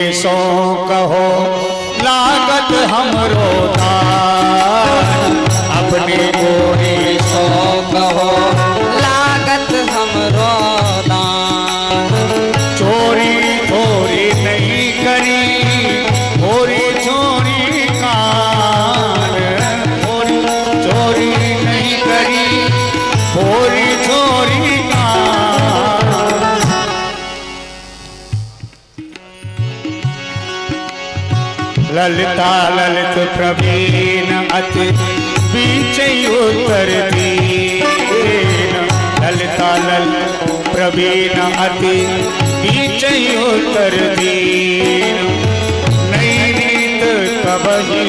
सो कहो लागत हमरो दान, अपने गोरे सो कहो लागत हमरो दान। चोरी थोड़ी नहीं करी थोड़ी चोरी कान, थोड़ी चोरी नहीं करी थोड़ी चोरी कान। ललिता ललित प्रवीण अति बीच उत्तर दीन, ललिता ललित प्रवीण अति बीच उत्तर दीन। नई रीत कब ही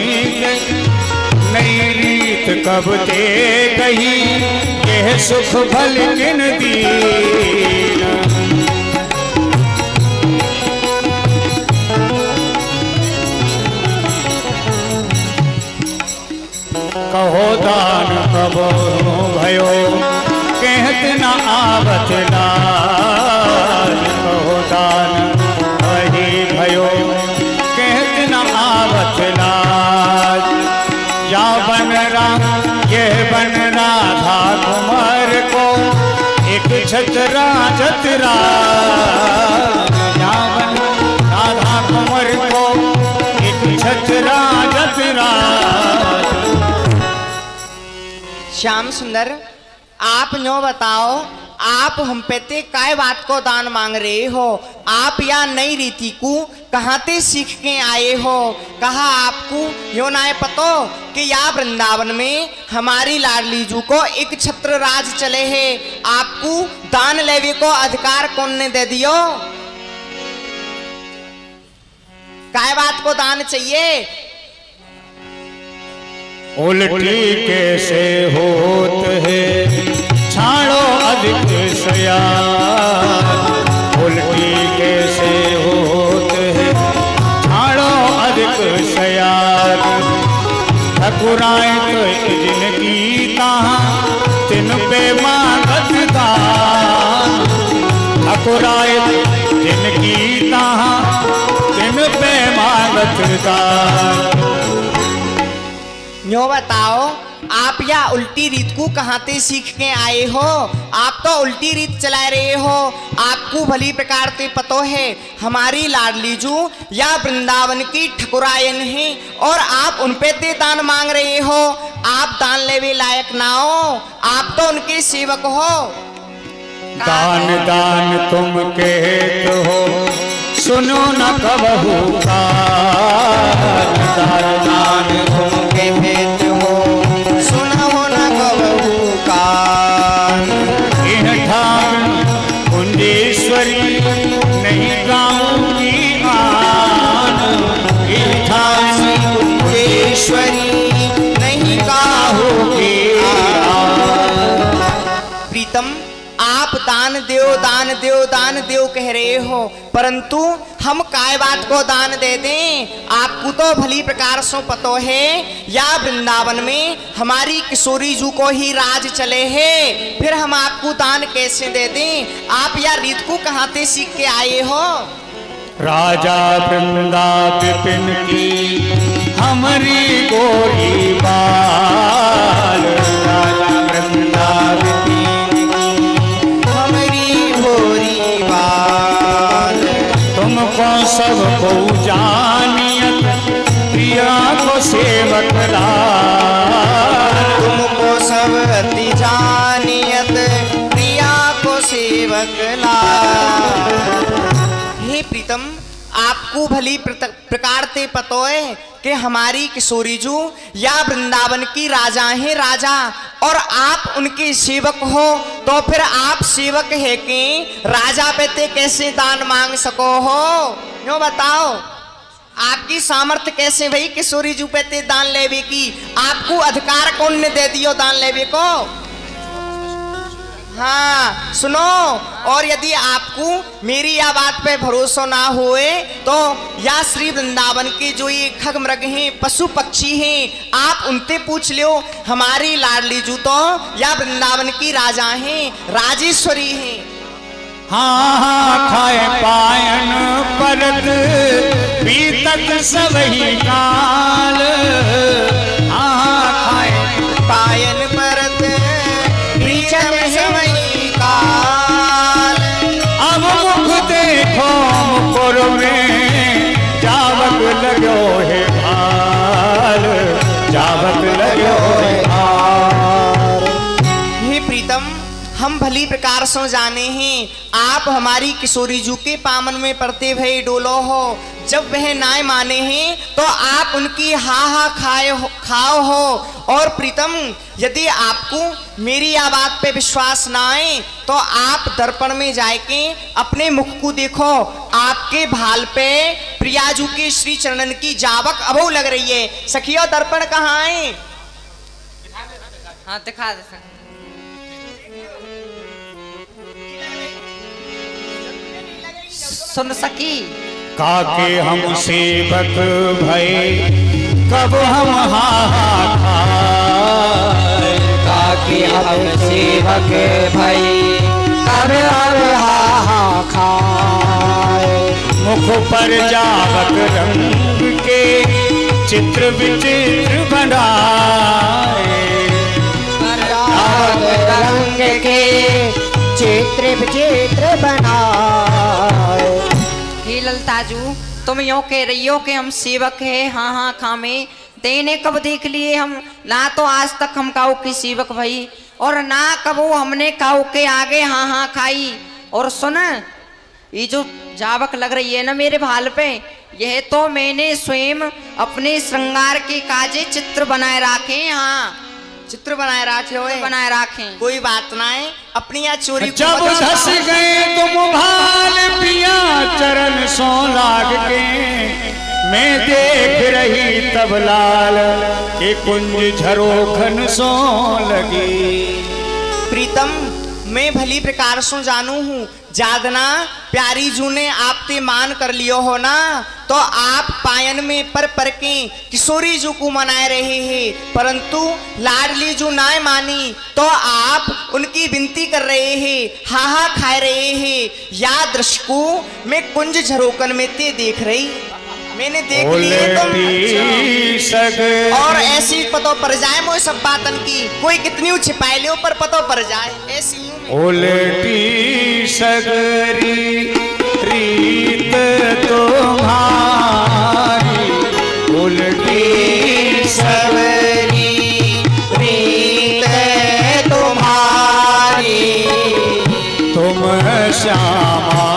नई रीत कब ते कही, यह सुख भल किन दीन। कहो दान कब भयो कहत न आवत लाज, कहो दान वही भयो कहत न आवत लाज। या बन यह बन राधा कुमार को एक छतरा जतरा, या बन राधा कुमार को एक छतरा जतरा। श्याम सुंदर, आप नो बताओ, आप हम पे ते काय बात को दान मांग रहे हो? आप या नई रीति को कहाँ ते सीख के आए हो? कहा आपको यो ना पतो कि या वृंदावन में हमारी लाडली जू को एक छत्र राज चले है, आपको दान लेवे को अधिकार कौन ने दे दियो? काय बात को दान चाहिए? उल्टी कैसे होत है छाड़ो अधिक सयान, उल्टी कैसे होत है छाड़ो अधिक सयान। ठकुराए तो जिनकी ताहाँ तिन पे मांगत दान, ठकुराए जिनकी ताहाँ तिन पे मांगत दान। न्यो बताओ, आप या उल्टी रीत को कहाँ ते सीख के आए हो? आप तो उल्टी रीत चला रहे हो। आपको भली प्रकार ते पतो है हमारी लाडली जू या वृंदावन की ठकुरायन है, और आप उन पे ते दान मांग रहे हो। आप दान लेवे लायक ना हो, आप तो उनके सेवक हो। दान दान तुम कहते हो सुनो न कबहू का, दान दान तुम कहते हो सुनो न कबहू का। यह ठान कुंजेश्वरी नहीं गाऊंगी आन, यह ठान कुंजेश्वरी नहीं गाऊंगी आन। प्रीतम, आप दान देव कह रहे हो, परंतु हम काय बात को दान दे दें? आपको तो भली प्रकार से पतो है या वृंदावन में हमारी किशोरी जू को ही राज चले है, फिर हम आपको दान कैसे दे दें? आप या रीत को कहाँ से सीख के आए हो? राजा वृंदा विपिन की हमारी गोरी बाल, राजा वृंदा विपिन तुमको सबको जानियत प्रिया को सेवक लाल, तुमको सब अति जानियत प्रिया को सेवक लाल। हे प्रीतम, आपको भली प्रकार ते पतो है कि हमारी किशोरी जू या वृंदावन की राजा है राजा, और आप उनके सेवक हो, तो फिर आप सेवक है कि राजा पे ते कैसे दान मांग सको हो? यो बताओ, आपकी सामर्थ्य कैसे भाई किशोरी जू पे ते दान लेवे की? आपको अधिकार कौन ने दे दियो दान लेवे को? हाँ सुनो, और यदि आपको मेरी या बात पे भरोसा ना हुए तो या श्री वृंदावन के जो ये खग मृग हैं, पशु पक्षी हैं, आप उनसे पूछ लो। हमारी लाडली जू तो या वृंदावन की राजा हैं, राजेश्वरी हैं। हाँ हाँ खाए पायन परत मिलत सबही काल। खाए पायन परत प्रीतम सबही काल। अब मुख देखो मुकुर में जावक लगो है भाल, जावक लगो है भाल। हे प्रीतम, हम भली प्रकार से जाने हैं आप हमारी किशोरी जू के पामन में पड़ते भय डोलो हो। जब वह नाय माने हैं तो आप उनकी हा खाओ हो। और प्रीतम, यदि आपको मेरी यह बात पे विश्वास ना आए तो आप दर्पण में जाके अपने मुख को देखो। आपके भाल पे प्रियाजू के श्री चरणन की जावक अबो लग रही है। सखियो, दर्पण कहाँ है? हाँ दिखा दे सकते। सुन सकी काके हम सेवक भय कब हम हा खाए। काके हम सेवक भई कब हा खाए। मुख पर जावक रंग के चित्र विचित्र बनाए। जावक रंग के चित्र विचित्र बनाए। हे ललताजू, तुम यो कह रही हो कि हम सेवक है हाँ खामे। तेने कब देख लिए हम? ना तो आज तक हम काऊ की सेवक भई और ना कबो हमने काऊ के आगे हाँ खाई। और सुन, ये जो जावक लग रही है ना मेरे भाल पे, यह तो मैंने स्वयं अपने श्रृंगार के काजे चित्र बनाए रखे। हाँ, चित्र बनाए रखे हो, बनाए रखे। कोई बात ना है, अपनी यहाँ चोरी को जब मत धस बताओ। गए तुम भाल पिया चरण सो लाग के। मैं देख रही तब लाल के कुंज झरोखन सो लगी। प्रीतम, मैं भली प्रकार से जानू हूँ। जादना प्यारी जू ने आपते मान कर लियो हो ना, तो आप पायन में पर के किशोरी जू को मनाए रहे हैं, परंतु लाडली जू ना मानी तो आप उनकी विनती कर रहे हैं, हा खाए रहे हैं। या दृश्य को मैं कुंज झरोकन में ते देख रही, मैंने देख लिए तुम। और ऐसी पतो पर जाए मोए सब बातन की, कोई कितनी छिपाए लियो पर पतो पर जाए ऐसी। उलटी सगरी रीत तुम्हारी, उलटी सगरी रीत तुम्हारी। तुम श्यामा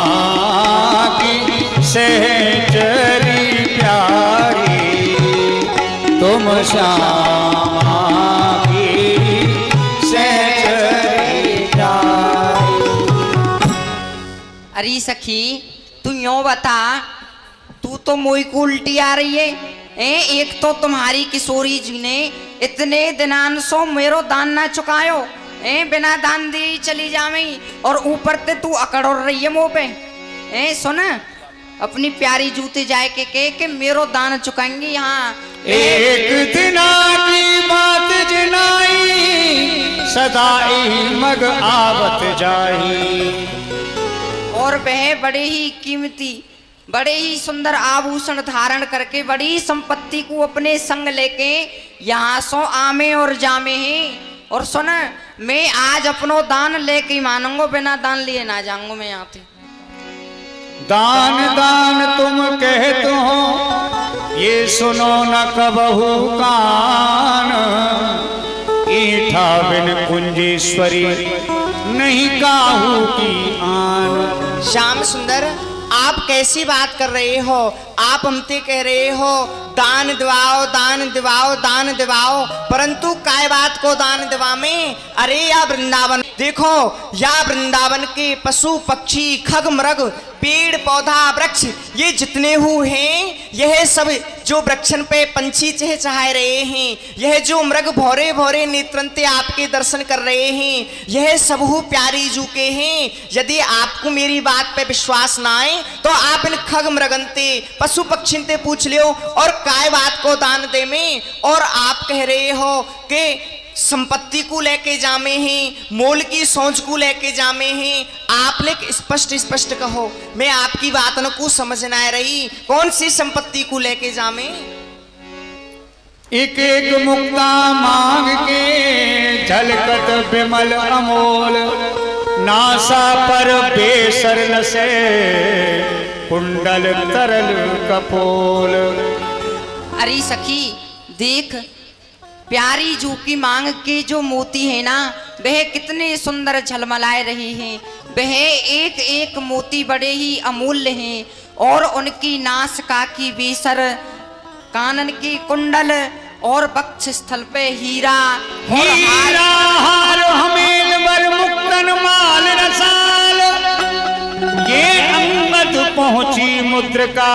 की सहचरी प्यारी, तुम श्यामा की सहचरी प्यारी। अरे सखी, तू यो बता, तू तो मोई को उल्टी आ रही है। एक तो तुम्हारी किशोरी जी ने इतने दिनान सो मेरो दान ना चुकायो, बिना दान दी चली जावे, और ऊपर ते तू अकड़ रही है मुंह पे। सुन, अपनी प्यारी जूते जाए के मेरो दान चुकाएंगी। यहाँ एक दिना की बात जिनाई, सदाई मग आवत जाही। और वह बड़े ही कीमती, बड़े ही सुंदर आभूषण धारण करके बड़ी संपत्ति को अपने संग लेके यहाँ सो आमे और जामे हैं। और सुन, मैं आज अपनो दान लेके मानूंगो, बिना दान लिए ना जाऊंगो मैं यहाँ से। दान दान तुम कहते हो, ये सुनो न कबहू कान। ईठा बिन कुंजेश्वरी नहीं काहू की आन। श्याम सुंदर, आप कैसी बात कर रहे हो? आप हमसे कह रहे हो दान दिवाओ, दान दिवाओ, दान दिवाओ, परंतु काय बात को दान दिवा में? अरे या वृंदावन देखो, या वृंदावन के पशु पक्षी खग मृग पेड़ पौधा वृक्ष ये जितने हुए हैं, यह सब जो वृक्षन पे पंछी चहचहा रहे हैं, यह जो मृग भौरे भौरे नेत्रंते आपके दर्शन कर रहे हैं, यह सब प्यारी जू के हैं। यदि आपको मेरी बात पे विश्वास ना आए तो आप इन खग मृगंते पशु पक्षी ते पूछ लियो और काय बात को दान दे में। और आप कह रहे हो कि संपत्ति को लेके जामे हैं, मोल की सोच को लेके जामे हैं। आपने स्पष्ट स्पष्ट कहो, मैं आपकी बात न को समझ ना आ रही। कौन सी संपत्ति को लेके जामे? एक एक मुक्ता मांग के झलकत बिमल अमोल, नासा पर बेसर नसे कुंडल तरल कपोल। अरे सखी देख, प्यारी जू की मांग के जो मोती है ना, वह कितने सुंदर झलमलाए रहे हैं। वह एक एक मोती बड़े ही अमूल्य हैं और उनकी नासिका की बेसर, कानन की कुंडल और वक्ष स्थल पे हीरा और हीरा हार हमेलवर मुक्तन माल रसाल, ये अंगद पहुंची मुद्रिका